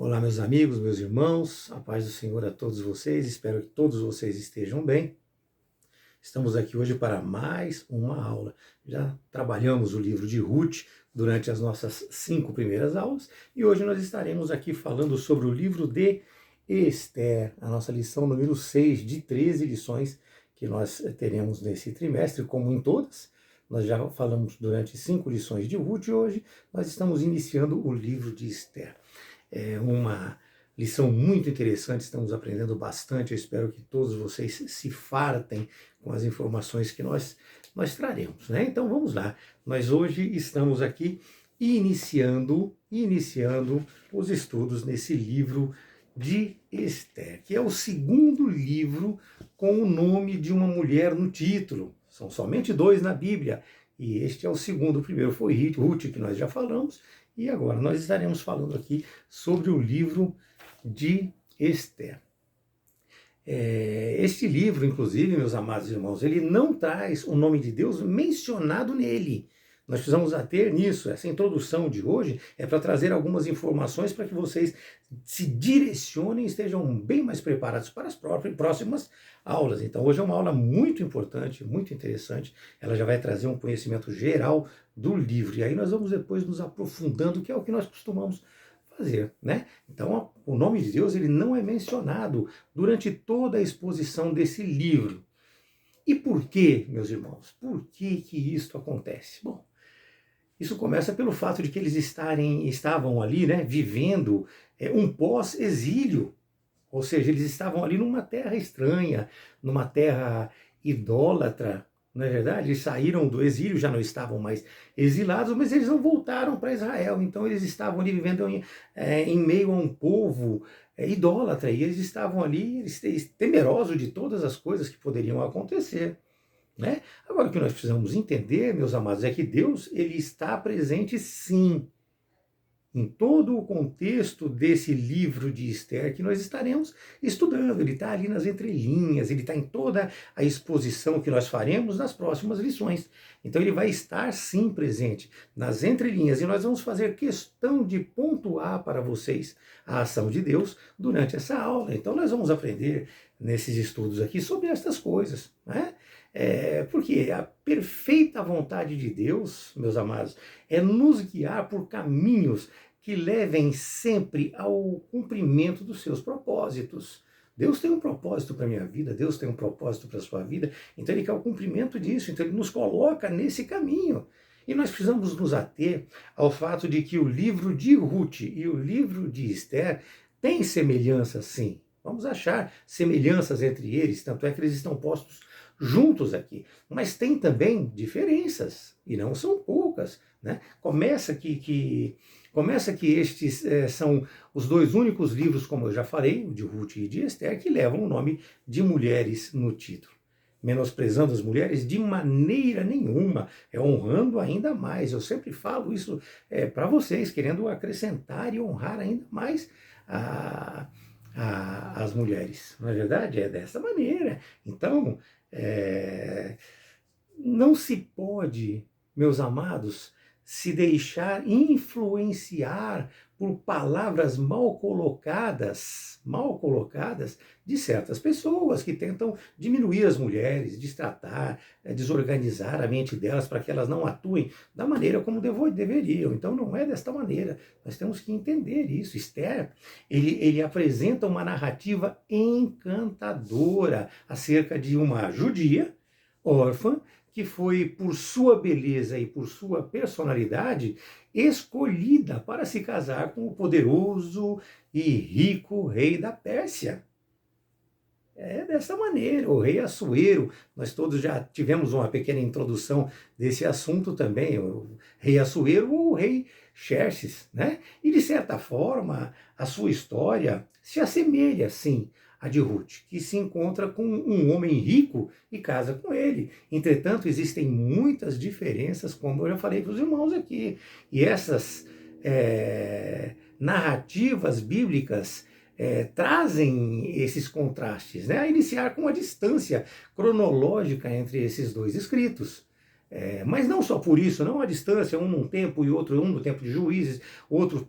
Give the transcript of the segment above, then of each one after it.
Olá, meus amigos, meus irmãos, a paz do Senhor a todos vocês, espero que todos vocês estejam bem. Estamos aqui hoje para mais uma aula. Já trabalhamos o livro de Ruth durante as nossas 5 primeiras aulas e hoje nós estaremos aqui falando sobre o livro de Esther, a nossa lição número 6 de 13 lições que nós teremos nesse trimestre, como em todas. Nós já falamos durante 5 lições de Ruth e hoje nós estamos iniciando o livro de Esther. É uma lição muito interessante, estamos aprendendo bastante. Eu espero que todos vocês se fartem com as informações que nós traremos, né? Então vamos lá. Nós hoje estamos aqui iniciando os estudos nesse livro de Esther, que é o segundo livro com o nome de uma mulher no título. São somente 2 na Bíblia, e este é o segundo. O primeiro foi Ruth, que nós já falamos, e agora nós estaremos falando aqui sobre o livro de Esther. Este livro, inclusive, meus amados irmãos, ele não traz o nome de Deus mencionado nele. Nós precisamos ater nisso. Essa introdução de hoje é para trazer algumas informações para que vocês se direcionem e estejam bem mais preparados para as próximas aulas. Então, hoje é uma aula muito importante, muito interessante. Ela já vai trazer um conhecimento geral do livro. E aí nós vamos depois nos aprofundando, que é o que nós costumamos fazer, né? Então, o nome de Deus ele não é mencionado durante toda a exposição desse livro. E por quê, meus irmãos? Por que isto acontece? Bom, isso começa pelo fato de que eles estavam ali, né, vivendo um pós-exílio. Ou seja, eles estavam ali numa terra estranha, numa terra idólatra, não é verdade? Eles saíram do exílio, já não estavam mais exilados, mas eles não voltaram para Israel. Então eles estavam ali vivendo em meio a um povo idólatra, e eles estavam ali temerosos de todas as coisas que poderiam acontecer, né? Agora, o que nós precisamos entender, meus amados, é que Deus ele está presente sim, em todo o contexto desse livro de Esther que nós estaremos estudando. Ele está ali nas entrelinhas, ele está em toda a exposição que nós faremos nas próximas lições. Então ele vai estar sim presente nas entrelinhas, e nós vamos fazer questão de pontuar para vocês a ação de Deus durante essa aula. Então nós vamos aprender nesses estudos aqui sobre estas coisas, né? Porque a perfeita vontade de Deus, meus amados, é nos guiar por caminhos que levem sempre ao cumprimento dos seus propósitos. Deus tem um propósito para a minha vida, Deus tem um propósito para a sua vida, então Ele quer o cumprimento disso, então Ele nos coloca nesse caminho. E nós precisamos nos ater ao fato de que o livro de Ruth e o livro de Esther têm semelhanças, sim. Vamos achar semelhanças entre eles, tanto é que eles estão postos juntos aqui, mas tem também diferenças, e não são poucas, né? Começa que estes são os 2 únicos livros, como eu já falei, o de Ruth e de Esther, que levam o nome de mulheres no título. Menosprezando as mulheres de maneira nenhuma, honrando ainda mais. Eu sempre falo isso para vocês, querendo acrescentar e honrar ainda mais as mulheres. Não é verdade? É dessa maneira. Então, não se pode, meus amados, se deixar influenciar por palavras mal colocadas de certas pessoas que tentam diminuir as mulheres, destratar, desorganizar a mente delas para que elas não atuem da maneira como deveriam. Então não é desta maneira, nós temos que entender isso. Esther, ele apresenta uma narrativa encantadora acerca de uma judia órfã que foi, por sua beleza e por sua personalidade, escolhida para se casar com o poderoso e rico rei da Pérsia. É dessa maneira, o rei Assuero. Nós todos já tivemos uma pequena introdução desse assunto também, o rei Assuero ou o rei Xerxes, né? E de certa forma, a sua história se assemelha, sim, a de Ruth, que se encontra com um homem rico e casa com ele. Entretanto, existem muitas diferenças, como eu já falei para os irmãos aqui. E essas narrativas bíblicas trazem esses contrastes, né? A iniciar com a distância cronológica entre esses 2 escritos. Mas não só por isso, não a distância, um num tempo e outro, um no tempo de Juízes, outro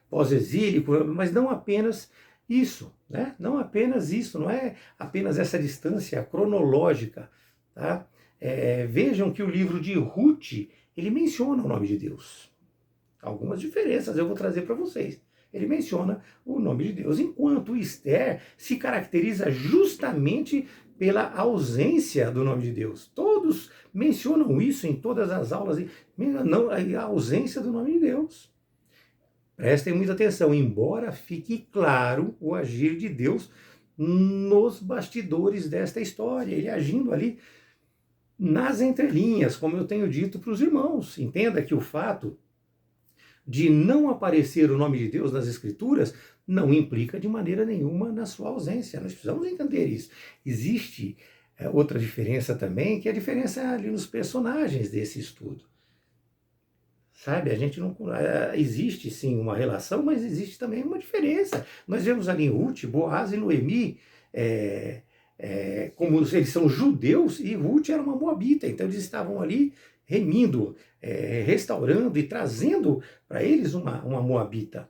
pós-exílico, mas não apenas isso, né? Não apenas isso, não é apenas essa distância cronológica, tá? Vejam que o livro de Ruth, ele menciona o nome de Deus. Algumas diferenças eu vou trazer para vocês. Ele menciona o nome de Deus, enquanto Esther se caracteriza justamente pela ausência do nome de Deus. Todos mencionam isso em todas as aulas, não, a ausência do nome de Deus. Prestem muita atenção, embora fique claro o agir de Deus nos bastidores desta história, ele agindo ali nas entrelinhas, como eu tenho dito para os irmãos. Entenda que o fato de não aparecer o nome de Deus nas Escrituras não implica de maneira nenhuma na sua ausência. Nós precisamos entender isso. Existe outra diferença também, que é a diferença ali nos personagens desse estudo. Sabe, a gente não. Existe sim uma relação, mas existe também uma diferença. Nós vemos ali em Ruth, Boaz e Noemi, como eles são judeus, e Ruth era uma moabita, então eles estavam ali remindo, restaurando e trazendo para eles uma moabita.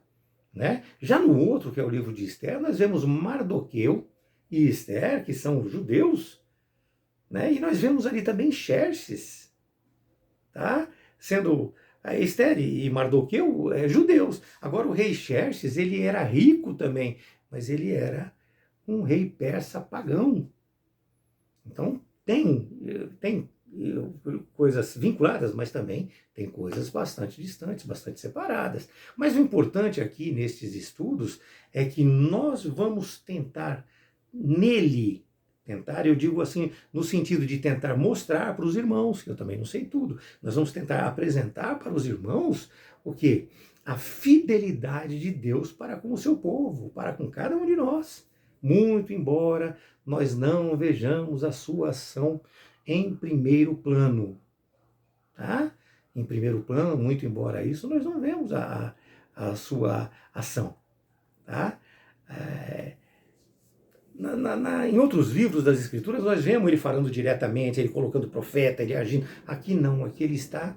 Né? Já no outro, que é o livro de Esther, nós vemos Mardoqueu e Esther, que são judeus, né? E nós vemos ali também Xerxes, tá? Sendo Esther e Mardoqueu judeus. Agora o rei Xerxes, ele era rico também, mas ele era um rei persa pagão. Então tem coisas vinculadas, mas também tem coisas bastante distantes, bastante separadas. Mas o importante aqui nestes estudos é que nós vamos tentar nele, eu digo assim, no sentido de tentar mostrar para os irmãos, que eu também não sei tudo, nós vamos tentar apresentar para os irmãos o quê? A fidelidade de Deus para com o seu povo, para com cada um de nós. Muito embora nós não vejamos a sua ação em primeiro plano, tá? Em primeiro plano, muito embora isso, nós não vemos a sua ação, tá? Em outros livros das Escrituras, nós vemos ele falando diretamente, ele colocando profeta, ele agindo. Aqui não, aqui ele está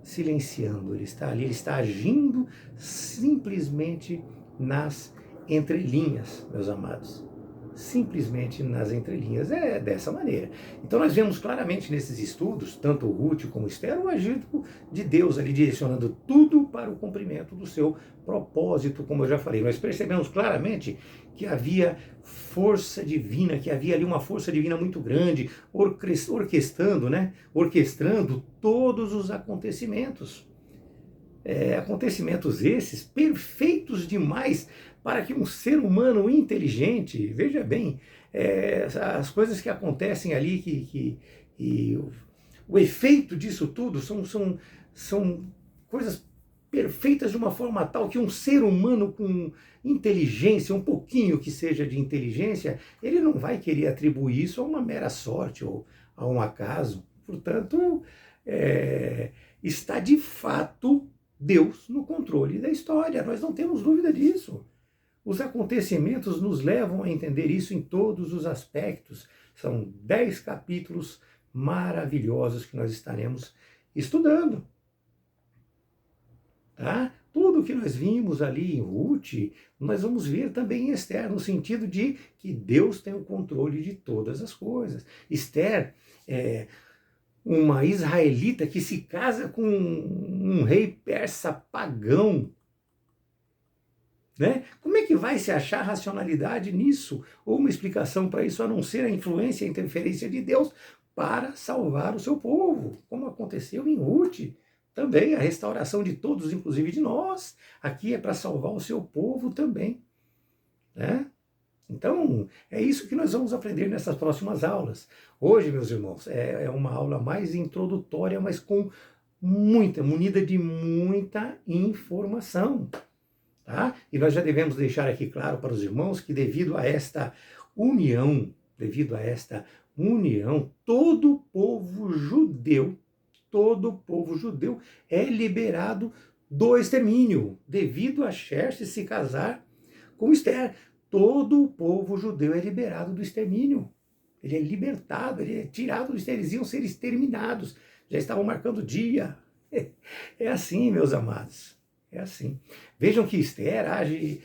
silenciando, ele está ali, ele está agindo simplesmente nas entrelinhas, meus amados. Simplesmente nas entrelinhas, é dessa maneira. Então nós vemos claramente nesses estudos, tanto Ruth como Esther, o agir de Deus ali direcionando tudo para o cumprimento do seu propósito, como eu já falei. Nós percebemos claramente que havia força divina, que havia ali uma força divina muito grande, orquestrando todos os acontecimentos. Acontecimentos esses perfeitos demais para que um ser humano inteligente, veja bem, as coisas que acontecem ali, o efeito disso tudo são coisas perfeitas de uma forma tal que um ser humano com inteligência, um pouquinho que seja de inteligência, ele não vai querer atribuir isso a uma mera sorte ou a um acaso. Portanto, está de fato Deus no controle da história, nós não temos dúvida disso. Os acontecimentos nos levam a entender isso em todos os aspectos. São 10 capítulos maravilhosos que nós estaremos estudando. Tá? Tudo que nós vimos ali em Ruth, nós vamos ver também em Esther, no sentido de que Deus tem o controle de todas as coisas. Esther uma israelita que se casa com um rei persa pagão. Né? Como é que vai se achar racionalidade nisso? Ou uma explicação para isso, a não ser a influência e a interferência de Deus para salvar o seu povo, como aconteceu em Ruth. Também a restauração de todos, inclusive de nós, aqui é para salvar o seu povo também. Né? Então, é isso que nós vamos aprender nessas próximas aulas. Hoje, meus irmãos, é uma aula mais introdutória, mas munida de muita informação. Tá? E nós já devemos deixar aqui claro para os irmãos que devido a esta união, todo o povo judeu é liberado do extermínio, devido a Xerxes se casar com Esther. Todo o povo judeu é liberado do extermínio. ele é libertado, ele é tirado, eles iam ser exterminados, já estavam marcando o dia. É assim, meus amados, é assim. Vejam que Esther age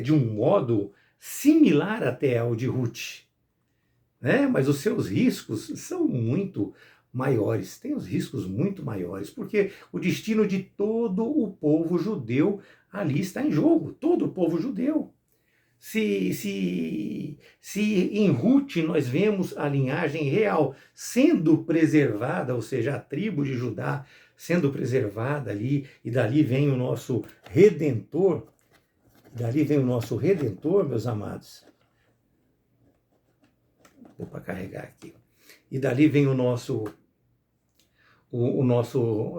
de um modo similar até ao de Ruth, né? Mas os seus riscos são muito maiores, tem os riscos muito maiores, porque o destino de todo o povo judeu ali está em jogo, todo o povo judeu. Se em Ruth nós vemos a linhagem real sendo preservada, ou seja, a tribo de Judá sendo preservada ali, e dali vem o nosso Redentor, meus amados. Vou para carregar aqui. E dali vem o nosso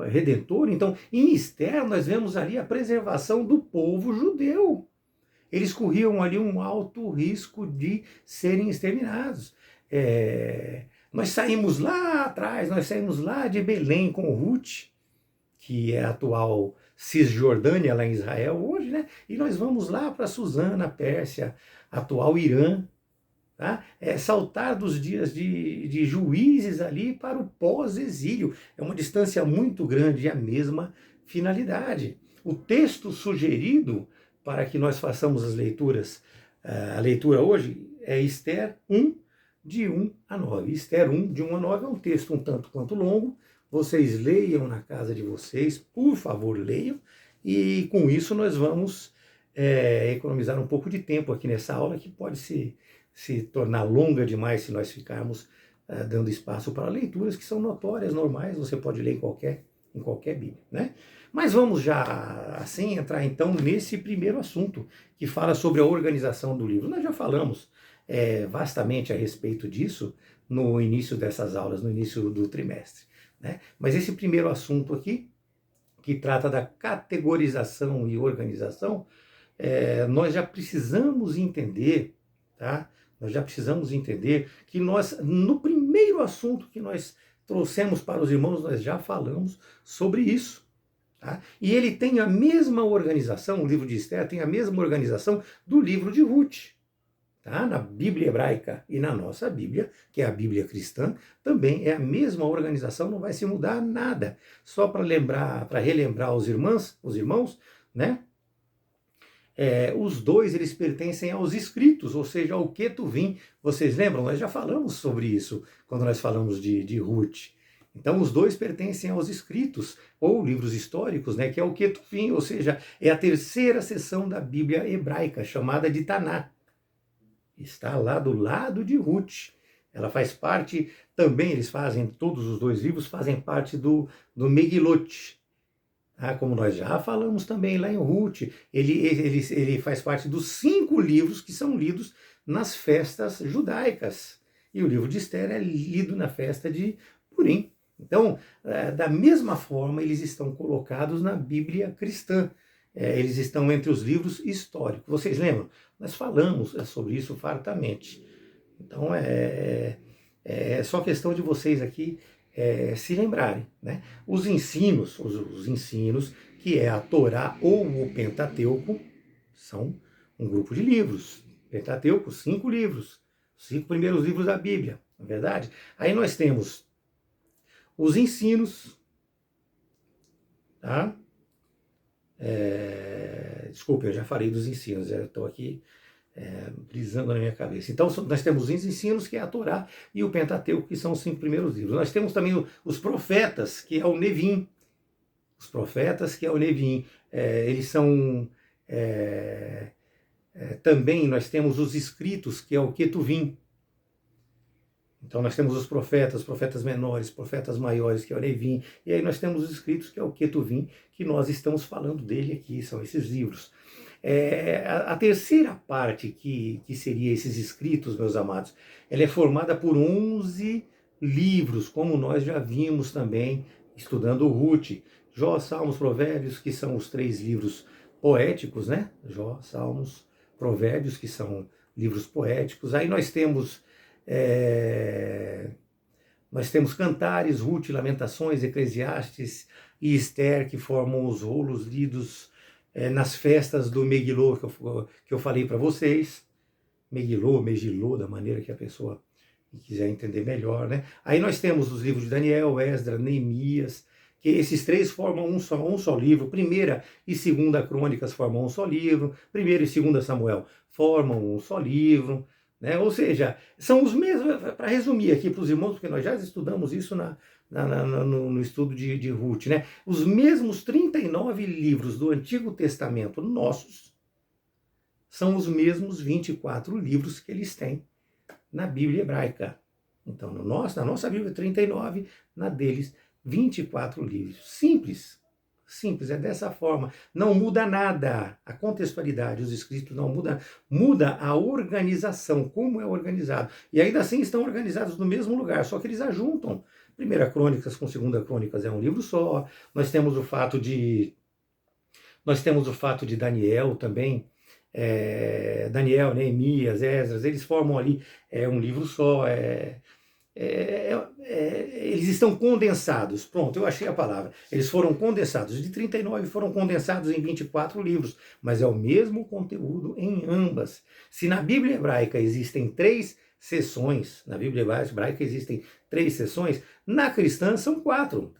Redentor. Então, em Esther, nós vemos ali a preservação do povo judeu. Eles corriam ali um alto risco de serem exterminados. Nós saímos lá atrás, nós saímos lá de Belém com Ruth, que é a atual Cisjordânia lá em Israel hoje, né? E nós vamos lá para Susana, Pérsia, atual Irã. Tá? Saltar dos dias de juízes ali para o pós-exílio. É uma distância muito grande e a mesma finalidade. O texto sugerido para que nós façamos as leituras, a leitura hoje, é Esther 1, de 1 a 9. Esther 1, de 1 a 9 é um texto um tanto quanto longo. Vocês leiam na casa de vocês, por favor, leiam. E com isso nós vamos economizar um pouco de tempo aqui nessa aula, que pode se tornar longa demais se nós ficarmos dando espaço para leituras que são notórias, normais, você pode ler em qualquer Bíblia, né? Mas vamos já, assim, entrar então nesse primeiro assunto, que fala sobre a organização do livro. Nós já falamos vastamente a respeito disso no início dessas aulas, no início do trimestre, né? Mas esse primeiro assunto aqui, que trata da categorização e organização, nós já precisamos entender, tá? Nós já precisamos entender que nós, no primeiro assunto que nós trouxemos para os irmãos, nós já falamos sobre isso. Tá? E ele tem a mesma organização, o livro de Esther tem a mesma organização do livro de Ruth. Tá? Na Bíblia hebraica e na nossa Bíblia, que é a Bíblia cristã, também é a mesma organização, não vai se mudar nada. Só para relembrar os irmãos, né? Os dois eles pertencem aos escritos, ou seja, ao Ketuvim. Vocês lembram? Nós já falamos sobre isso quando nós falamos de Ruth. Então, os dois pertencem aos escritos, ou livros históricos, né, que é o Ketuvim, ou seja, é a terceira seção da Bíblia hebraica, chamada de Taná. Está lá do lado de Ruth. Ela faz parte, também todos os dois livros fazem parte do Megilot. Como nós já falamos também lá em Ruth, ele faz parte dos 5 livros que são lidos nas festas judaicas. E o livro de Esther é lido na festa de Purim. Então, da mesma forma, eles estão colocados na Bíblia cristã. Eles estão entre os livros históricos. Vocês lembram? Nós falamos sobre isso fartamente. Então, é só questão de vocês aqui se lembrarem, né? Os ensinos, que é a Torá ou o Pentateuco, são um grupo de livros. Pentateuco, 5 livros, 5 primeiros livros da Bíblia, não é verdade? Aí nós temos os ensinos, tá? Desculpe, eu já falei dos ensinos, eu estou aqui brisando na minha cabeça. Então, nós temos os ensinos, que é a Torá, e o Pentateuco, que são os 5 primeiros livros. Nós temos também os profetas, que é o Nevim. Os profetas, que é o Nevim. Eles são... também nós temos os escritos, que é o Ketuvim. Então, nós temos os profetas menores, profetas maiores, que é o Nevim. E aí nós temos os escritos, que é o Ketuvim, que nós estamos falando dele aqui, são esses livros. A terceira parte, que seria esses escritos, meus amados, ela é formada por 11 livros, como nós já vimos também estudando Ruth. Jó, Salmos, Provérbios, que são os 3 livros poéticos, né? Jó, Salmos, Provérbios, que são livros poéticos. Aí nós temos Cantares, Ruth, Lamentações, Eclesiastes e Esther, que formam os rolos lidos nas festas do Megilô, que eu falei para vocês. Megilô, da maneira que a pessoa e quiser entender melhor, né? Aí nós temos os livros de Daniel, Esdras, Neemias, que esses três formam um só livro. Primeira e segunda Crônicas formam um só livro. Primeira e segunda Samuel formam um só livro. Né? Ou seja, são os mesmos, para resumir aqui para os irmãos, porque nós já estudamos isso no estudo de Ruth, né? Os mesmos 39 livros do Antigo Testamento nossos são os mesmos 24 livros que eles têm na Bíblia hebraica. Então, na nossa Bíblia, 39, na deles, 24 livros. Simples. Simples, é dessa forma. Não muda nada. A contextualidade, os escritos não mudam. Muda a organização, como é organizado. E ainda assim estão organizados no mesmo lugar, só que eles ajuntam. Primeira Crônicas com Segunda Crônicas é um livro só. Nós temos o fato de Daniel também. Daniel, Neemias, Esdras, eles formam ali um livro só. Eles estão condensados. Pronto, eu achei a palavra. Eles foram condensados. De 39 foram condensados em 24 livros, mas é o mesmo conteúdo em ambas. Se na Bíblia hebraica existem 3 seções, na cristã são 4.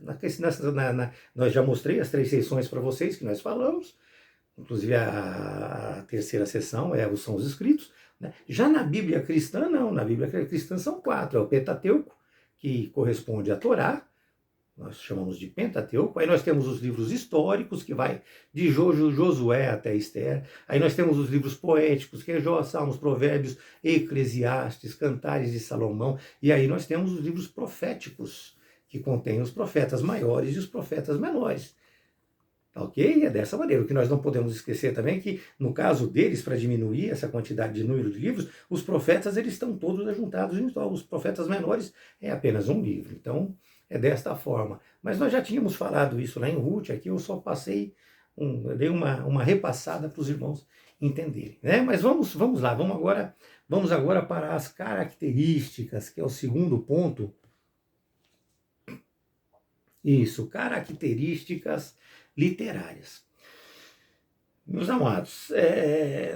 Nós já mostrei as 3 seções para vocês que nós falamos. Inclusive a terceira seção são os escritos. Né? Já na Bíblia cristã, não. Na Bíblia cristã são 4. É o Pentateuco, que corresponde à Torá. Nós chamamos de Pentateuco. Aí nós temos os livros históricos, que vai de Josué até Esther. Aí nós temos os livros poéticos, que é Jó, Salmos, Provérbios, Eclesiastes, Cantares de Salomão. E aí nós temos os livros proféticos, que contêm os profetas maiores e os profetas menores. Ok? É dessa maneira. O que nós não podemos esquecer também é que, no caso deles, para diminuir essa quantidade de número de livros, os profetas eles estão todos ajuntados em um só. Os profetas menores é apenas um livro. Então, é desta forma. Mas nós já tínhamos falado isso lá em Ruth, aqui eu só passei, eu dei uma repassada para os irmãos entenderem. Né? Mas vamos lá, vamos agora para as características, que é o segundo ponto. Isso, características literárias. Meus amados,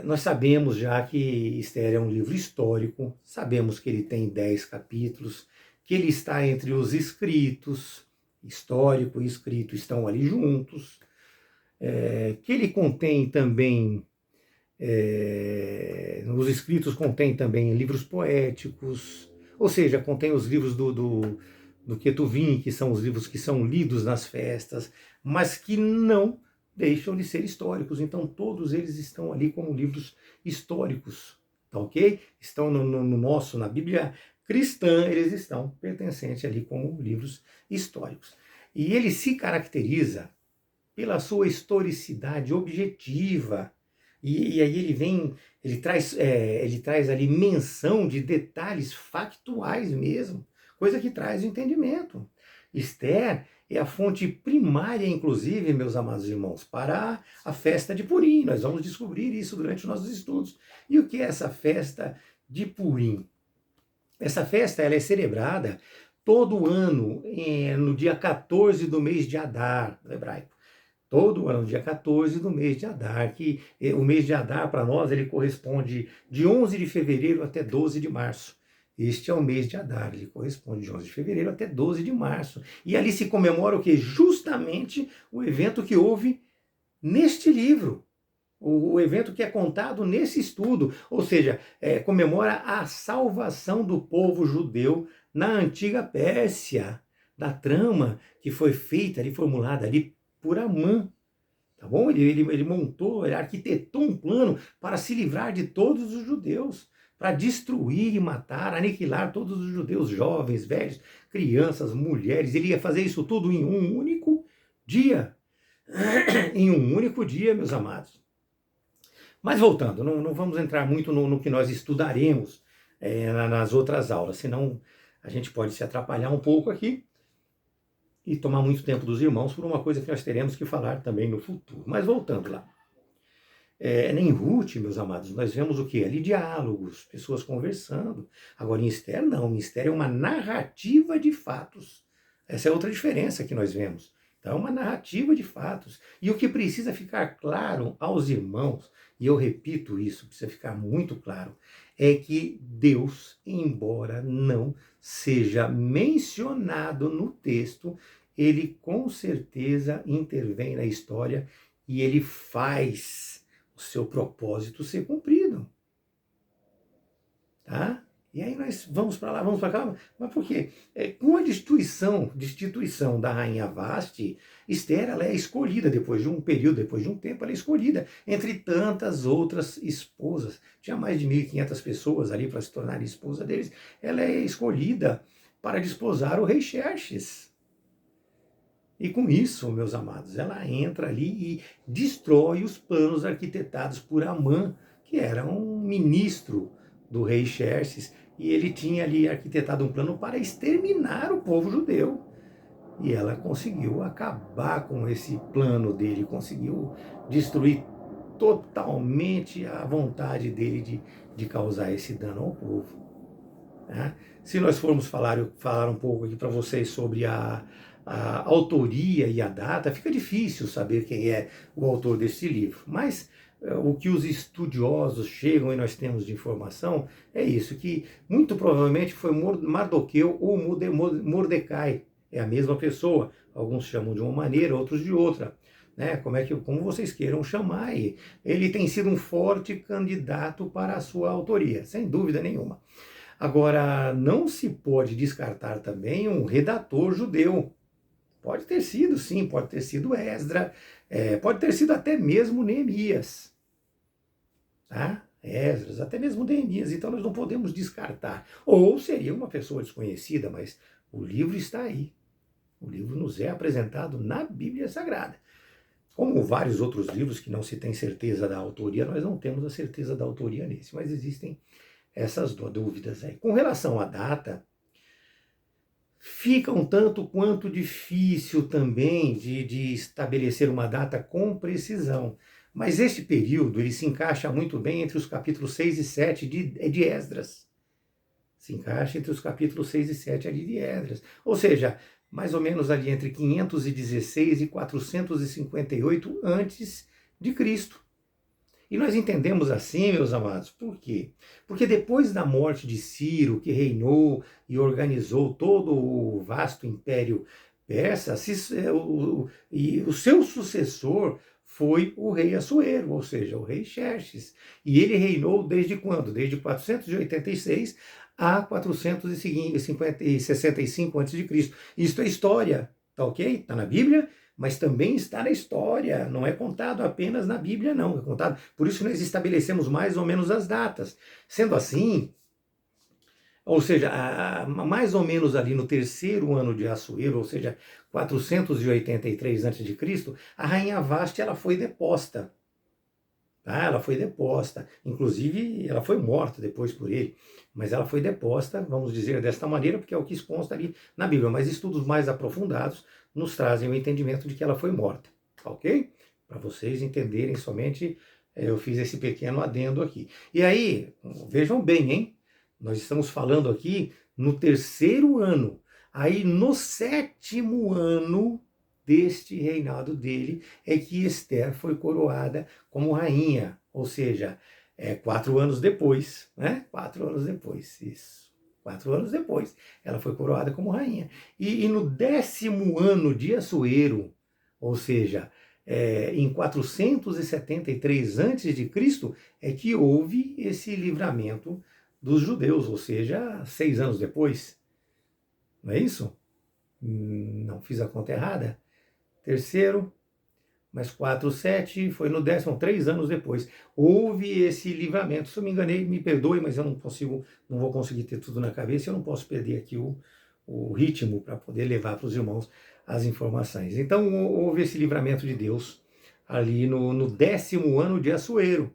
nós sabemos já que Esther é um livro histórico, sabemos que ele tem 10 capítulos, que ele está entre os escritos, histórico e escrito estão ali juntos, que ele contém também, os escritos contêm também livros poéticos, ou seja, contém os livros do Ketuvim, que são os livros que são lidos nas festas, mas que não deixam de ser históricos. Então, todos eles estão ali como livros históricos, tá ok? Estão na Bíblia cristã, eles estão pertencentes ali como livros históricos. E ele se caracteriza pela sua historicidade objetiva. E aí ele traz ali menção de detalhes factuais mesmo, coisa que traz o entendimento. Esther é a fonte primária, inclusive, meus amados irmãos, para a festa de Purim. Nós vamos descobrir isso durante os nossos estudos. E o que é essa festa de Purim? Essa festa ela é celebrada todo ano, no dia 14 do mês de Adar, no hebraico. Todo ano, dia 14 do mês de Adar, que o mês de Adar, para nós, ele corresponde de 11 de fevereiro até 12 de março. Este é o mês de Adar, ele corresponde de 11 de fevereiro até 12 de março. E ali se comemora o quê? Justamente o evento que houve neste livro. O evento que é contado nesse estudo. Ou seja, comemora a salvação do povo judeu na antiga Pérsia, da trama que foi feita ali, formulada ali por Amã. Tá bom? Ele montou, ele arquitetou um plano para se livrar de todos os judeus, para destruir e matar, aniquilar todos os judeus, jovens, velhos, crianças, mulheres. Ele ia fazer isso tudo em um único dia. Em um único dia, meus amados. Mas voltando, não vamos entrar muito no que nós estudaremos nas outras aulas, senão a gente pode se atrapalhar um pouco aqui e tomar muito tempo dos irmãos por uma coisa que nós teremos que falar também no futuro. Mas voltando lá. Em Ruth, meus amados, nós vemos o quê? Ali diálogos, pessoas conversando. Agora em Esther, não. Em Esther é uma narrativa de fatos. Essa é outra diferença que nós vemos. Então, é uma narrativa de fatos. E o que precisa ficar claro aos irmãos, e eu repito isso, precisa ficar muito claro, é que Deus, embora não seja mencionado no texto, ele com certeza intervém na história e ele faz o seu propósito ser cumprido. Tá? E aí nós vamos para lá, vamos para cá, mas por quê? Com a destituição da rainha Vasti, Esther ela é escolhida depois de um período, depois de um tempo, ela é escolhida entre tantas outras esposas. Tinha mais de 1.500 pessoas ali para se tornar esposa deles. Ela é escolhida para desposar o rei Xerxes. E com isso, meus amados, ela entra ali e destrói os planos arquitetados por Amã, que era um ministro do rei Xerxes, e ele tinha ali arquitetado um plano para exterminar o povo judeu. E ela conseguiu acabar com esse plano dele, conseguiu destruir totalmente a vontade dele de causar esse dano ao povo. Né? Se nós formos falar um pouco aqui para vocês sobre a autoria e a data, fica difícil saber quem é o autor desse livro, mas o que os estudiosos chegam e nós temos de informação é isso, que muito provavelmente foi Mardoqueu ou Mordecai, é a mesma pessoa, alguns chamam de uma maneira, outros de outra, né? Como vocês queiram chamar, e ele tem sido um forte candidato para a sua autoria, sem dúvida nenhuma. Agora, não se pode descartar também um redator judeu. Pode ter sido, sim, pode ter sido Esdra, pode ter sido até mesmo Neemias. Tá? Esdras, até mesmo Neemias. Então nós não podemos descartar. Ou seria uma pessoa desconhecida, mas o livro está aí. O livro nos é apresentado na Bíblia Sagrada. Como vários outros livros que não se tem certeza da autoria, nós não temos a certeza da autoria nesse, mas existem essas dúvidas aí. Com relação à data, fica um tanto quanto difícil também de estabelecer uma data com precisão. Mas esse período ele se encaixa muito bem entre os capítulos 6 e 7 de Esdras. Se encaixa entre os capítulos 6 e 7 ali de Esdras. Ou seja, mais ou menos ali entre 516 e 458 antes de Cristo. E nós entendemos assim, meus amados, por quê? Porque depois da morte de Ciro, que reinou e organizou todo o vasto império persa, e o seu sucessor foi o rei Assuero, ou seja, o rei Xerxes. E ele reinou desde quando? Desde 486 a 465 a.C. Isto é história, tá ok? Está na Bíblia, mas também está na história, não é contado apenas na Bíblia, não, é contado. Por isso nós estabelecemos mais ou menos as datas. Sendo assim, ou seja, mais ou menos ali no terceiro ano de Assuero, ou seja, 483 a.C., a rainha Vasti ela foi deposta. Tá? Ela foi deposta, inclusive ela foi morta depois por ele, mas ela foi deposta, vamos dizer desta maneira, porque é o que consta ali na Bíblia, mas estudos mais aprofundados nos trazem o entendimento de que ela foi morta, ok? Para vocês entenderem somente, eu fiz esse pequeno adendo aqui. E aí, vejam bem, hein? Nós estamos falando aqui no terceiro ano, aí no sétimo ano deste reinado dele é que Esther foi coroada como rainha, ou seja, 4 anos depois, né? 4 anos depois, isso. 4 anos depois, ela foi coroada como rainha. E no 10º ano de Assuero, ou seja, em 473 a.C., é que houve esse livramento dos judeus, ou seja, 6 anos depois. Não é isso? Não fiz a conta errada? Terceiro, mais 4, 7, foi no 10º, 3 anos depois. Houve esse livramento. Se eu me enganei, me perdoe, mas eu não vou conseguir ter tudo na cabeça, eu não posso perder aqui o ritmo para poder levar para os irmãos as informações. Então, houve esse livramento de Deus ali no 10º ano de Assuero.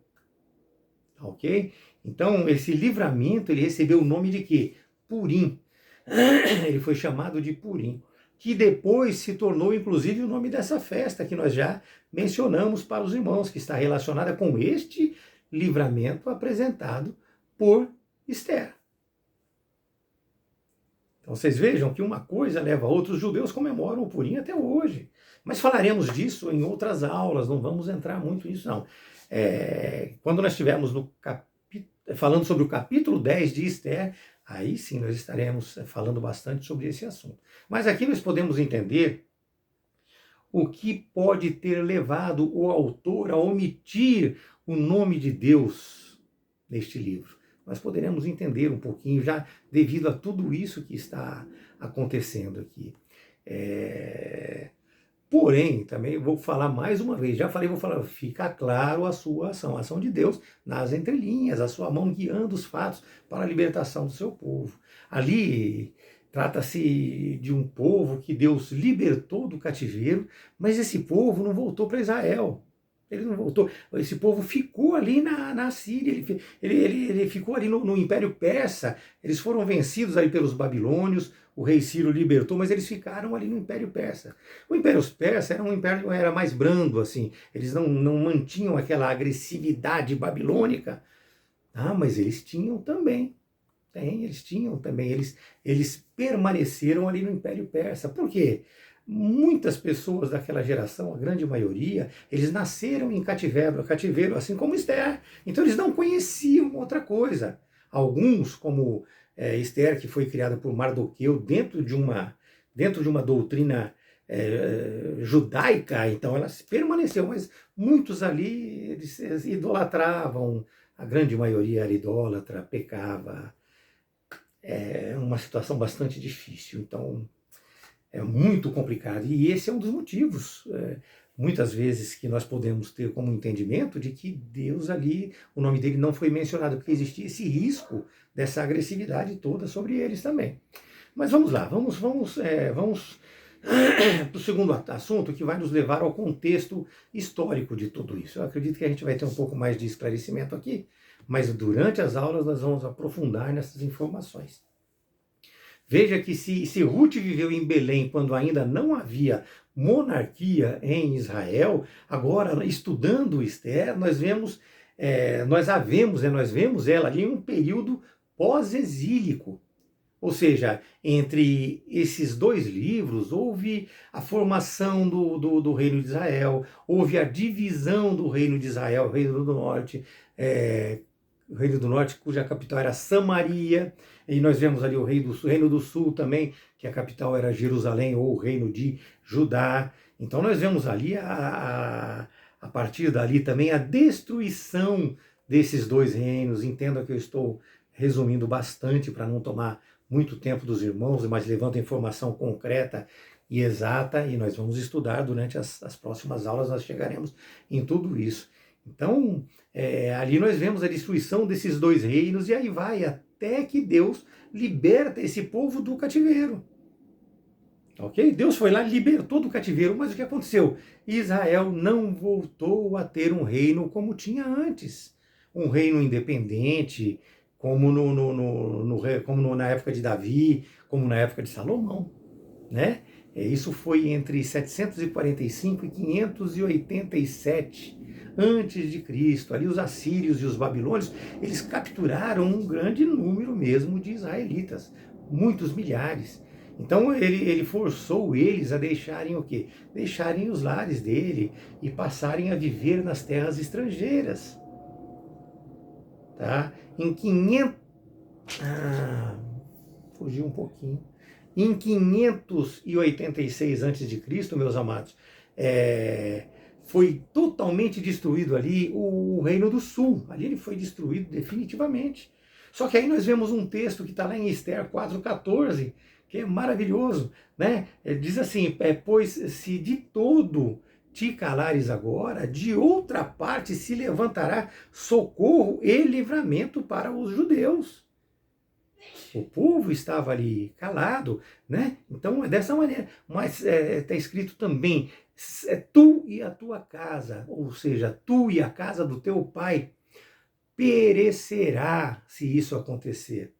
Ok? Então, esse livramento, ele recebeu o nome de quê? Purim. Ele foi chamado de Purim, que depois se tornou, inclusive, o nome dessa festa que nós já mencionamos para os irmãos, que está relacionada com este livramento apresentado por Esther. Então vocês vejam que uma coisa leva a outra. Os judeus comemoram o Purim até hoje. Mas falaremos disso em outras aulas, não vamos entrar muito nisso não. Quando nós estivermos falando sobre o capítulo 10 de Esther, aí sim nós estaremos falando bastante sobre esse assunto. Mas aqui nós podemos entender o que pode ter levado o autor a omitir o nome de Deus neste livro. Nós poderemos entender um pouquinho já devido a tudo isso que está acontecendo aqui. Porém, também vou falar mais uma vez, já falei, vou falar, fica claro a sua ação, a ação de Deus nas entrelinhas, a sua mão guiando os fatos para a libertação do seu povo. Ali trata-se de um povo que Deus libertou do cativeiro, mas esse povo não voltou para Israel. Ele não voltou. Esse povo ficou ali na Síria, ele ficou ali no Império Persa. Eles foram vencidos ali pelos babilônios, o rei Ciro libertou, mas eles ficaram ali no Império Persa. O Império Persa era um império era mais brando, assim. Eles não mantinham aquela agressividade babilônica. Mas eles tinham também. Eles tinham também. Eles permaneceram ali no Império Persa. Por quê? Muitas pessoas daquela geração, a grande maioria, eles nasceram em cativeiro, assim como Esther. Então eles não conheciam outra coisa. Alguns, como Esther, que foi criada por Mardoqueu dentro de uma doutrina judaica, então ela permaneceu, mas muitos ali eles idolatravam, a grande maioria era idólatra, pecava. É uma situação bastante difícil. Então é muito complicado. E esse é um dos motivos, muitas vezes, que nós podemos ter como entendimento de que Deus ali, o nome dele não foi mencionado, porque existia esse risco dessa agressividade toda sobre eles também. Mas vamos lá, vamos para o segundo assunto, que vai nos levar ao contexto histórico de tudo isso. Eu acredito que a gente vai ter um pouco mais de esclarecimento aqui, mas durante as aulas nós vamos aprofundar nessas informações. Veja que se Ruth viveu em Belém quando ainda não havia monarquia em Israel, agora estudando Esther, nós vemos ela ali em um período pós-exílico. Ou seja, entre esses dois livros houve a formação do reino de Israel, houve a divisão do reino de Israel, o reino do norte, cuja capital era Samaria, e nós vemos ali o reino do sul também, que a capital era Jerusalém, ou o reino de Judá. Então nós vemos ali, a partir dali também, a destruição desses dois reinos. Entenda que eu estou resumindo bastante para não tomar muito tempo dos irmãos, mas levando informação concreta e exata, e nós vamos estudar durante as próximas aulas, nós chegaremos em tudo isso. Então, ali nós vemos a destruição desses dois reinos, e aí vai até que Deus liberta esse povo do cativeiro. Ok? Deus foi lá, libertou do cativeiro, mas o que aconteceu? Israel não voltou a ter um reino como tinha antes. Um reino independente, como na época de Davi, como na época de Salomão, né? Isso foi entre 745 e 587 antes de Cristo. Ali os assírios e os babilônios, eles capturaram um grande número mesmo de israelitas, muitos milhares. Então ele forçou eles a deixarem o quê? Deixarem os lares dele e passarem a viver nas terras estrangeiras. Tá? Em 500... fugiu um pouquinho. Em 586 a.C., meus amados, foi totalmente destruído ali o Reino do Sul. Ali ele foi destruído definitivamente. Só que aí nós vemos um texto que está lá em Esther 4,14, que é maravilhoso, né? Diz assim, pois se de todo te calares agora, de outra parte se levantará socorro e livramento para os judeus. O povo estava ali calado, né? Então é dessa maneira. Mas está escrito também, tu e a tua casa, ou seja, tu e a casa do teu pai, perecerá se isso acontecer.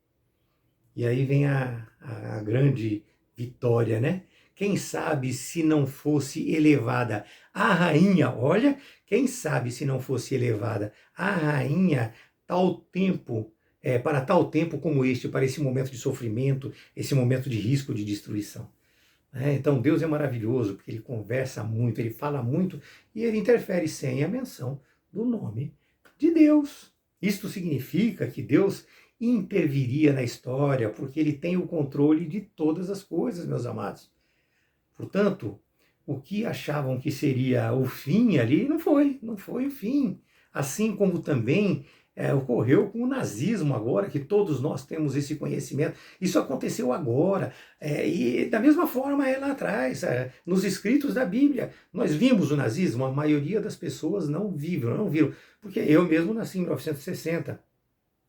E aí vem a grande vitória, né? Quem sabe se não fosse elevada a rainha, olha, quem sabe se não fosse elevada a rainha para tal tempo como este, para esse momento de sofrimento, esse momento de risco de destruição. né? Então Deus é maravilhoso, porque ele conversa muito, ele fala muito e ele interfere sem a menção do nome de Deus. Isto significa que Deus interviria na história, porque ele tem o controle de todas as coisas, meus amados. Portanto, o que achavam que seria o fim ali não foi o fim. Assim como também ocorreu com o nazismo agora, que todos nós temos esse conhecimento. Isso aconteceu agora. E da mesma forma é lá atrás, nos escritos da Bíblia. Nós vimos o nazismo, a maioria das pessoas não viram. Porque eu mesmo nasci em 1960.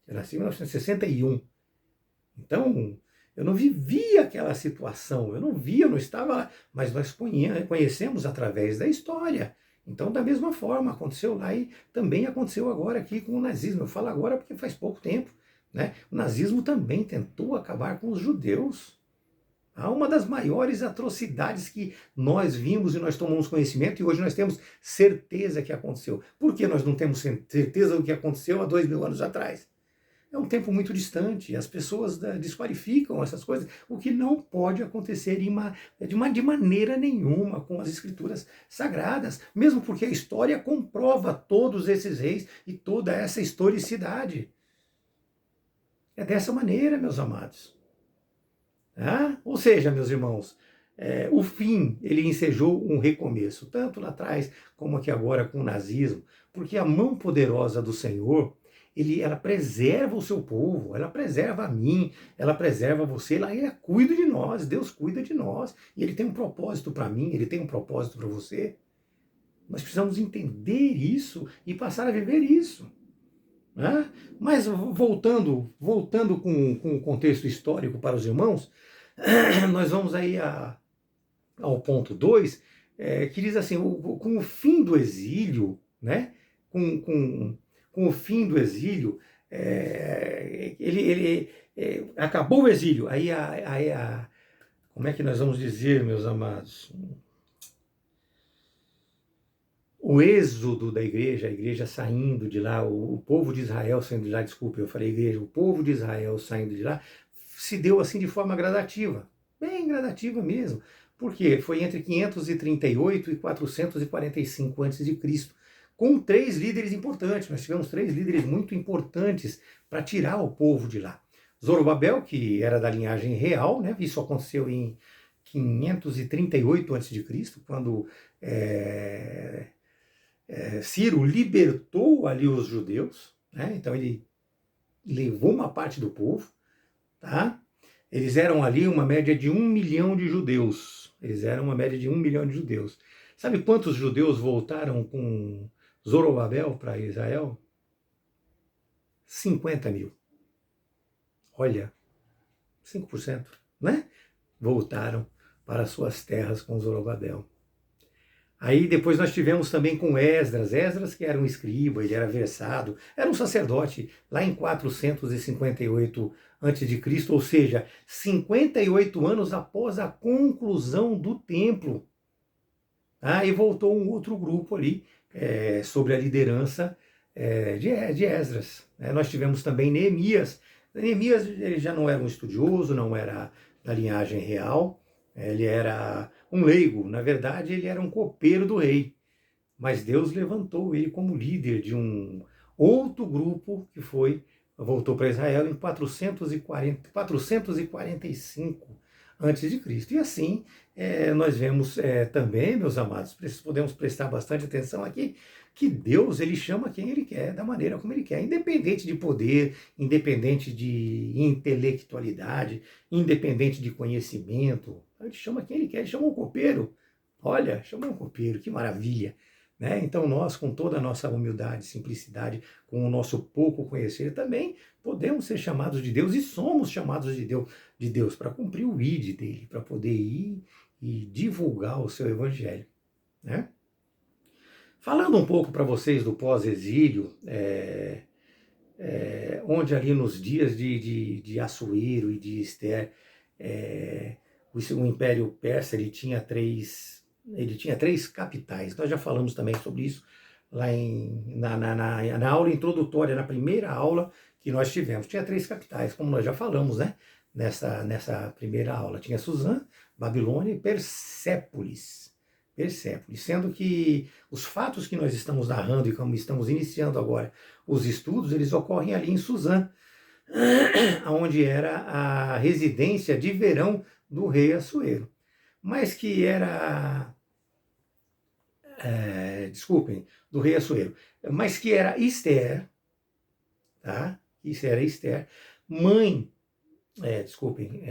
Eu nasci em 1961. Então, eu não vivia aquela situação, eu não estava lá, mas nós conhecemos através da história. Então, da mesma forma, aconteceu lá e também aconteceu agora aqui com o nazismo. Eu falo agora porque faz pouco tempo, né? O nazismo também tentou acabar com os judeus. Uma das maiores atrocidades que nós vimos e nós tomamos conhecimento e hoje nós temos certeza que aconteceu. Por que nós não temos certeza do que aconteceu há 2000 anos atrás? É um tempo muito distante, as pessoas desqualificam essas coisas, o que não pode acontecer de maneira nenhuma com as escrituras sagradas, mesmo porque a história comprova todos esses reis e toda essa historicidade. É dessa maneira, meus amados. Ou seja, meus irmãos, o fim, ele ensejou um recomeço, tanto lá atrás como aqui agora com o nazismo, porque a mão poderosa do Senhor, ela preserva o seu povo, ela preserva a mim, ela preserva você, ela cuida de nós, Deus cuida de nós, e Ele tem um propósito para mim, Ele tem um propósito para você. Nós precisamos entender isso e passar a viver isso. Né? Mas voltando com o contexto histórico para os irmãos, nós vamos aí ao ponto 2, que diz assim, com o fim do exílio, né? Com o fim do exílio, ele acabou o exílio. Aí, como é que nós vamos dizer, meus amados? O êxodo da igreja, a igreja saindo de lá, o povo de Israel saindo de lá, desculpa, eu falei igreja, o povo de Israel saindo de lá, se deu assim de forma gradativa, bem gradativa mesmo. Por quê? Foi entre 538 e 445 a.C., com 3 líderes importantes. Nós tivemos 3 líderes muito importantes para tirar o povo de lá. Zorobabel, que era da linhagem real, né? Isso aconteceu em 538 a.C., quando Ciro libertou ali os judeus, né? Então ele levou uma parte do povo, tá? Eles eram ali uma média de 1 milhão de judeus. Sabe quantos judeus voltaram com Zorobabel para Israel? 50 mil. Olha, 5%, né? Voltaram para suas terras com Zorobabel. Aí depois nós tivemos também com Esdras, que era um escriba, ele era versado, era um sacerdote, lá em 458 a.C., ou seja, 58 anos após a conclusão do templo. E voltou um outro grupo ali, sobre a liderança de Esdras. Nós tivemos também Neemias. Neemias ele já não era um estudioso, não era da linhagem real, ele era um leigo, na verdade ele era um copeiro do rei, mas Deus levantou ele como líder de um outro grupo que voltou para Israel em 445 a.C. E assim nós vemos também, meus amados, podemos prestar bastante atenção aqui, que Deus ele chama quem ele quer, da maneira como ele quer, independente de poder, independente de intelectualidade, independente de conhecimento. Ele chama quem ele quer, ele chamou um copeiro. Olha, chamou um copeiro, que maravilha. Né? Então nós, com toda a nossa humildade, simplicidade, com o nosso pouco conhecer, também podemos ser chamados de Deus e somos chamados de Deus para cumprir o ID dele, para poder ir e divulgar o seu evangelho. Né? Falando um pouco para vocês do pós-exílio, onde ali nos dias de Assuero e de Ester, o Império Persa ele tinha três capitais. Nós já falamos também sobre isso lá na aula introdutória, na primeira aula que nós tivemos. Tinha 3 capitais, como nós já falamos, né? Nessa primeira aula. Tinha Suzã, Babilônia e Persépolis. Persépolis, sendo que os fatos que nós estamos narrando e como estamos iniciando agora os estudos, eles ocorrem ali em Suzã, onde era a residência de verão do rei Assuero. Mas que era, desculpem, do rei Assuero, mas que era Esther, tá? Isso era Esther, mãe, desculpem,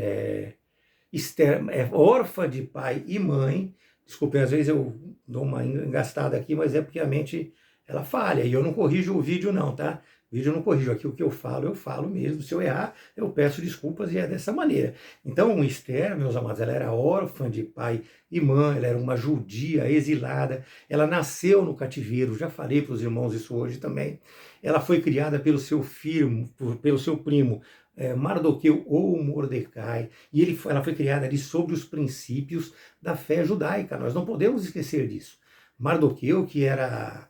Esther é órfã de pai e mãe. Desculpem, às vezes eu dou uma engastada aqui, mas é porque a mente ela falha. E eu não corrijo o vídeo não, tá? O vídeo eu não corrijo. Aqui o que eu falo mesmo. Se eu errar, eu peço desculpas e é dessa maneira. Então, Esther, meus amados, ela era órfã de pai e mãe, ela era uma judia exilada. Ela nasceu no cativeiro, já falei para os irmãos isso hoje também. Ela foi criada pelo seu filho, pelo seu primo, Mardoqueu ou Mordecai, e ela foi criada ali sobre os princípios da fé judaica. Nós não podemos esquecer disso. Mardoqueu, que era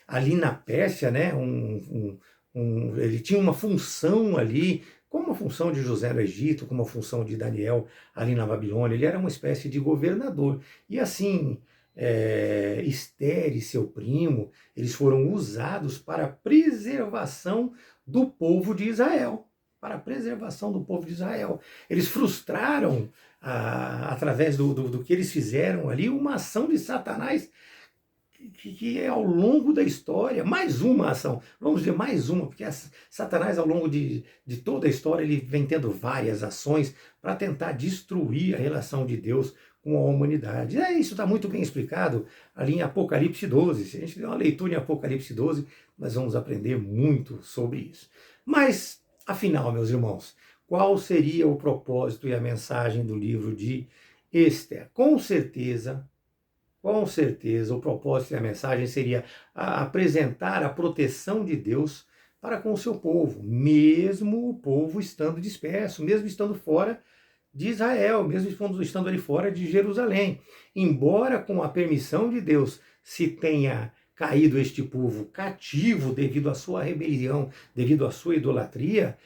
ali na Pérsia, né, ele tinha uma função ali, como a função de José no Egito, como a função de Daniel ali na Babilônia. Ele era uma espécie de governador. E assim, Esther e seu primo, eles foram usados para a preservação do povo de Israel. Para a preservação do povo de Israel. Eles frustraram, através do que eles fizeram ali, uma ação de Satanás que é ao longo da história, mais uma ação, vamos dizer mais uma, porque Satanás ao longo de toda a história ele vem tendo várias ações para tentar destruir a relação de Deus com a humanidade. Isso está muito bem explicado ali em Apocalipse 12. Se a gente der uma leitura em Apocalipse 12, nós vamos aprender muito sobre isso. Mas, afinal, meus irmãos, qual seria o propósito e a mensagem do livro de Esther? Com certeza, o propósito e a mensagem seria apresentar a proteção de Deus para com o seu povo, mesmo o povo estando disperso, mesmo estando fora de Israel, mesmo estando ali fora de Jerusalém. Embora com a permissão de Deus se tenha caído este povo cativo devido à sua rebelião, devido à sua idolatria,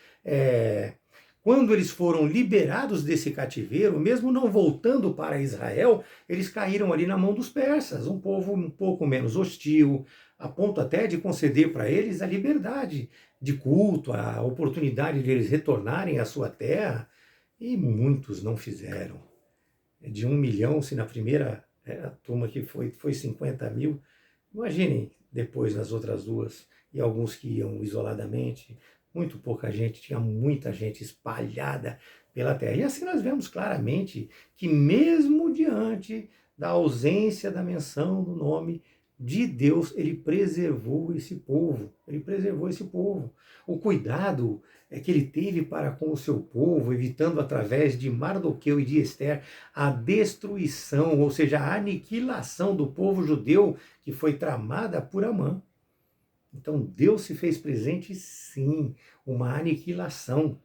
quando eles foram liberados desse cativeiro, mesmo não voltando para Israel, eles caíram ali na mão dos persas, um povo um pouco menos hostil, a ponto até de conceder para eles a liberdade de culto, a oportunidade de eles retornarem à sua terra, e muitos não fizeram. De 1 milhão, se na primeira turma que foi 50 mil, imaginem depois nas outras duas, e alguns que iam isoladamente, muito pouca gente, tinha muita gente espalhada pela terra. E assim nós vemos claramente que mesmo diante da ausência da menção do nome de Deus, ele preservou esse povo. O cuidado que ele teve para com o seu povo, evitando através de Mardoqueu e de Esther a destruição, ou seja, a aniquilação do povo judeu que foi tramada por Amã. Então Deus se fez presente, sim, uma aniquilação.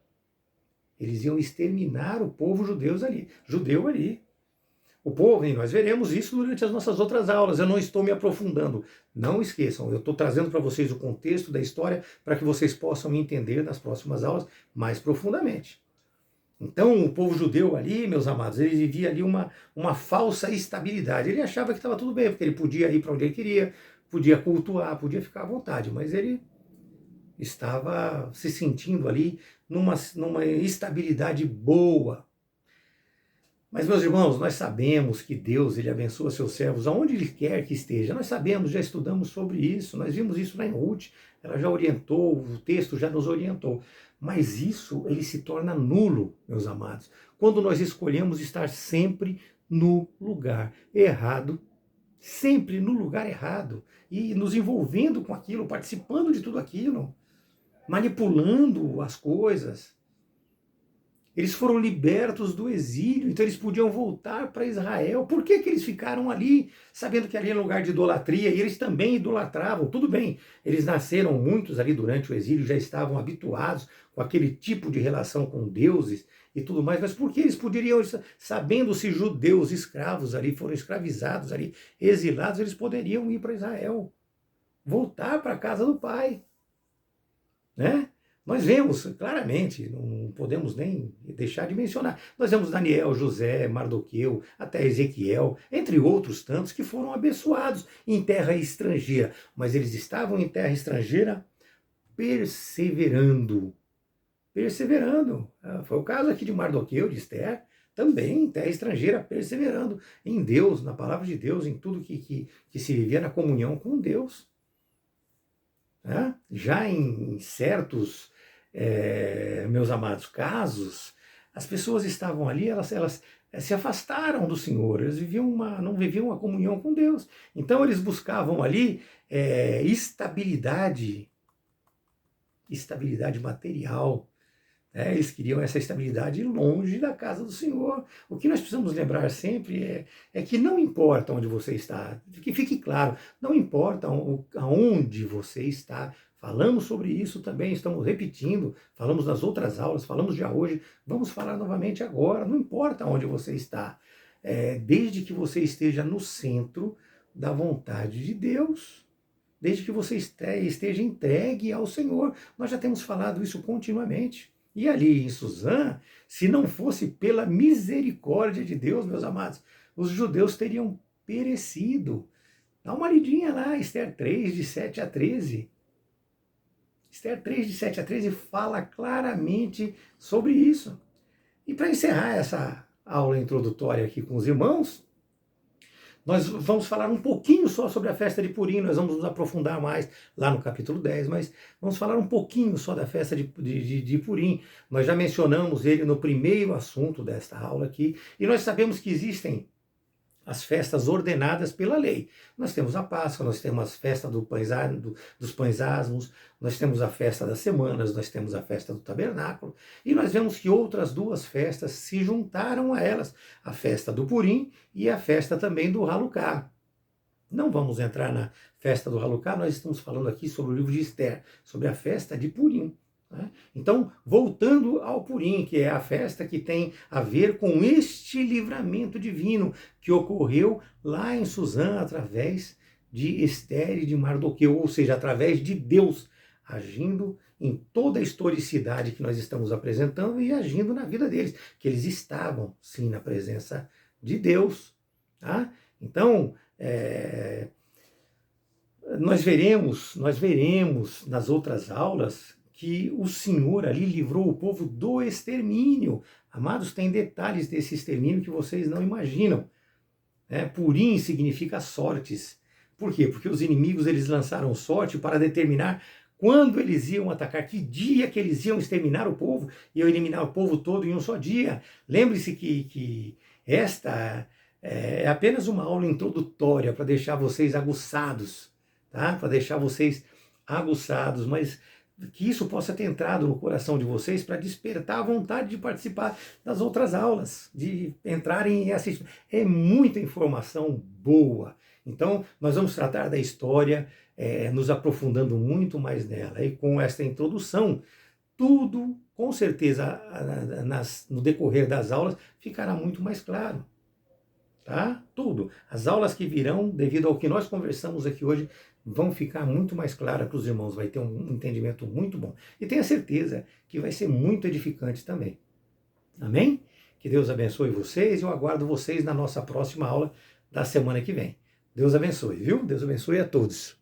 Eles iam exterminar o povo judeu ali. O povo, e nós veremos isso durante as nossas outras aulas. Eu não estou me aprofundando. Não esqueçam, eu estou trazendo para vocês o contexto da história para que vocês possam entender nas próximas aulas mais profundamente. Então, o povo judeu ali, meus amados, ele vivia ali uma falsa estabilidade. Ele achava que estava tudo bem, porque ele podia ir para onde ele queria, podia cultuar, podia ficar à vontade, mas ele estava se sentindo ali numa estabilidade boa. Mas, meus irmãos, nós sabemos que Deus ele abençoa seus servos aonde Ele quer que esteja. Nós sabemos, já estudamos sobre isso, nós vimos isso lá em Ruth, ela já orientou, o texto já nos orientou. Mas isso, ele se torna nulo, meus amados, quando nós escolhemos estar sempre no lugar errado, sempre no lugar errado, e nos envolvendo com aquilo, participando de tudo aquilo, manipulando as coisas. Eles foram libertos do exílio, então eles podiam voltar para Israel. Por que eles ficaram ali, sabendo que ali era lugar de idolatria? E eles também idolatravam. Tudo bem, eles nasceram, muitos ali durante o exílio, já estavam habituados com aquele tipo de relação com deuses e tudo mais. Mas por que eles poderiam, sabendo-se judeus escravos ali, foram escravizados ali, exilados, eles poderiam ir para Israel, voltar para a casa do pai, né? Nós vemos claramente, não podemos nem deixar de mencionar, nós vemos Daniel, José, Mardoqueu, até Ezequiel, entre outros tantos que foram abençoados em terra estrangeira, mas eles estavam em terra estrangeira perseverando. Perseverando. Foi o caso aqui de Mardoqueu, de Esther, também em terra estrangeira, perseverando em Deus, na palavra de Deus, em tudo que se vivia na comunhão com Deus. Já em certos, meus amados, casos, as pessoas estavam ali, elas se afastaram do Senhor, eles não viviam uma comunhão com Deus. Então eles buscavam ali estabilidade material. Eles queriam essa estabilidade longe da casa do Senhor. O que nós precisamos lembrar sempre é que não importa onde você está, que fique claro, não importa aonde você está. Falamos sobre isso também, estamos repetindo, falamos nas outras aulas, falamos já hoje, vamos falar novamente agora, não importa onde você está, desde que você esteja no centro da vontade de Deus, desde que você esteja entregue ao Senhor. Nós já temos falado isso continuamente. E ali em Suzã, se não fosse pela misericórdia de Deus, meus amados, os judeus teriam perecido. Dá uma lidinha lá, Esther 3, de 7 a 13. Esther 3, de 7 a 13, fala claramente sobre isso. E para encerrar essa aula introdutória aqui com os irmãos, nós vamos falar um pouquinho só sobre a festa de Purim, nós vamos nos aprofundar mais lá no capítulo 10, mas vamos falar um pouquinho só da festa de Purim. Nós já mencionamos ele no primeiro assunto desta aula aqui, e nós sabemos que existem as festas ordenadas pela lei. Nós temos a Páscoa, nós temos a festa dos pães asmos, nós temos a festa das semanas, nós temos a festa do tabernáculo, e nós vemos que outras duas festas se juntaram a elas, a festa do Purim e a festa também do Hanukkah. Não vamos entrar na festa do Hanukkah, nós estamos falando aqui sobre o livro de Esther, sobre a festa de Purim. Então, voltando ao Purim, que é a festa que tem a ver com este livramento divino que ocorreu lá em Suzã através de Esther e de Mardoqueu, ou seja, através de Deus agindo em toda a historicidade que nós estamos apresentando e agindo na vida deles, que eles estavam, sim, na presença de Deus. Então, nós veremos nas outras aulas que o Senhor ali livrou o povo do extermínio. Amados, tem detalhes desse extermínio que vocês não imaginam. Purim significa sortes. Por quê? Porque os inimigos eles lançaram sorte para determinar quando eles iam atacar, que dia que eles iam exterminar o povo, iam eliminar o povo todo em um só dia. Lembre-se que esta é apenas uma aula introdutória para deixar vocês aguçados, tá? Para deixar vocês aguçados, mas que isso possa ter entrado no coração de vocês para despertar a vontade de participar das outras aulas, de entrarem e assistir. É muita informação boa. Então, nós vamos tratar da história, nos aprofundando muito mais nela. E com esta introdução, tudo, com certeza, no decorrer das aulas, ficará muito mais claro. Tá? Tudo. As aulas que virão, devido ao que nós conversamos aqui hoje, vão ficar muito mais claras para os irmãos, vai ter um entendimento muito bom. E tenha certeza que vai ser muito edificante também. Amém? Que Deus abençoe vocês e eu aguardo vocês na nossa próxima aula da semana que vem. Deus abençoe, viu? Deus abençoe a todos.